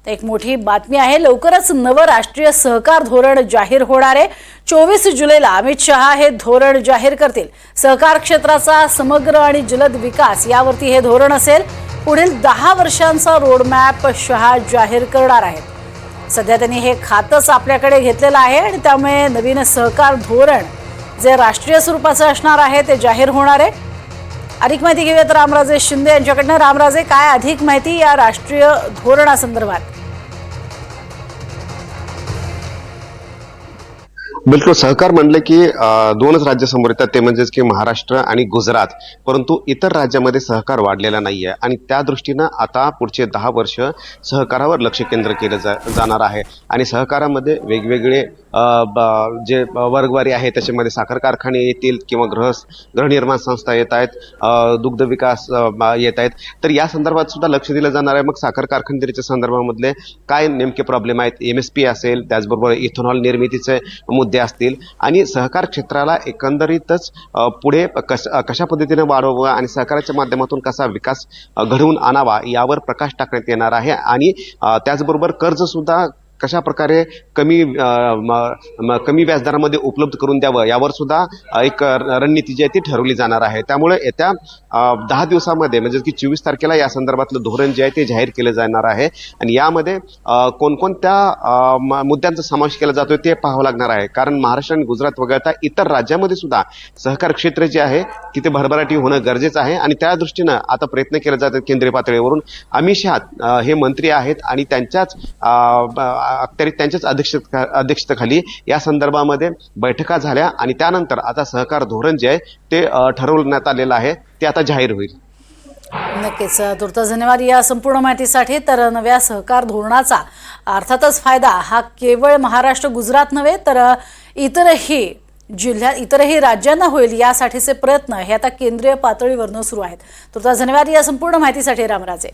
तर एक मोठी बातमी आहे, लवकरच नवं राष्ट्रीय सहकार धोरण जाहीर होणार आहे। 24 जुलैला अमित शहा हे धोरण जाहीर करतील। सहकार क्षेत्राचा समग्र आणि जलद विकास यावरती हे धोरण असेल। पुढील 10 वर्षांचा रोडमॅप शहा जाहीर करणार आहेत। सध्या त्यांनी हे खातच आपल्याकडे घेतलेलं आहे आणि त्यामुळे नवीन सहकार धोरण जे राष्ट्रीय स्वरूपाचं असणार आहे ते जाहीर होणार आहे। अधिक माहिती घेऊयात रामराजे शिंदे यांच्याकडनं। रामराजे, काय अधिक माहिती या राष्ट्रीय धोरणासंदर्भात? बिलकुल, सहकार म्हणले की दोनच राज्य समोर येतात, ते म्हणजेच की महाराष्ट्र आणि गुजरात। परंतु इतर राज्यामध्ये सहकार वाढलेला नाहीये आणि त्या दृष्टीनं आता पुढचे 10 वर्ष सहकारावर लक्ष केंद्र केलं जाणार आहे। आणि सहकारामध्ये वेगवेगळे जे वर्गवारी आहे त्याच्यामध्ये साखर कारखाने येतील किंवा गृहनिर्माण संस्था येत आहेत, दुग्ध विकास येत आहेत। तर या संदर्भात सुद्धा लक्ष दिलं जाणार आहे। मग साखर कारखानदारीच्या संदर्भामधले काय नेमके प्रॉब्लेम आहेत, MSP असेल, त्याचबरोबर इथेनॉल निर्मितीचे मुद्दे असतील आणि सहकार क्षेत्राला एकंदरीतच पुढे कशा पद्धतीने वाढवावं आणि सहकाराच्या माध्यमातून कसा विकास घडवून आणावा यावर प्रकाश टाकण्यात येणार आहे। आणि त्याचबरोबर कर्ज सुद्धा कशा प्रकारे कमी व्याजदरामध्ये उपलब्ध करून द्यावं यावर सुद्धा एक रणनीती जी आहे ती ठरवली जाणार आहे। त्यामुळे येत्या 10 दिवसामध्ये म्हणजे की 24 तारखेला या संदर्भातलं धोरण जे आहे ते जाहीर केलं जाणार आहे। आणि यामध्ये कोणकोणत्या मुद्द्यांचा समावेश केला जातोय ते पाहावं लागणार आहे। कारण महाराष्ट्र आणि गुजरात वगळता इतर राज्यामध्ये सुद्धा सहकार क्षेत्र जे आहे तिथे भरभराटी होणं गरजेचं आहे। आणि त्या दृष्टीनं आता प्रयत्न केले जातात केंद्रीय पातळीवरून। अमित शहा हे मंत्री आहेत आणि त्यांच्याच अध्यक्षतेखाली या संदर्भामध्ये बैठका झाल्या आणि त्यानंतर आता सहकार धोरण जे आहे ते ठरवण्यात आलेलं आहे, ते आता जाहीर होईल। नक्कीच, तुर्तास धन्यवाद या संपूर्ण माहितीसाठी। तर नव्या सहकार धोरणाचा अर्थातच फायदा हा केवळ महाराष्ट्र गुजरात नव्हे तर इतरही राज्यांना होईल, यासाठीचे प्रयत्न हे आता केंद्रीय पातळीवरून सुरू आहेत। तुर्तास धन्यवाद या संपूर्ण माहितीसाठी रामराजे।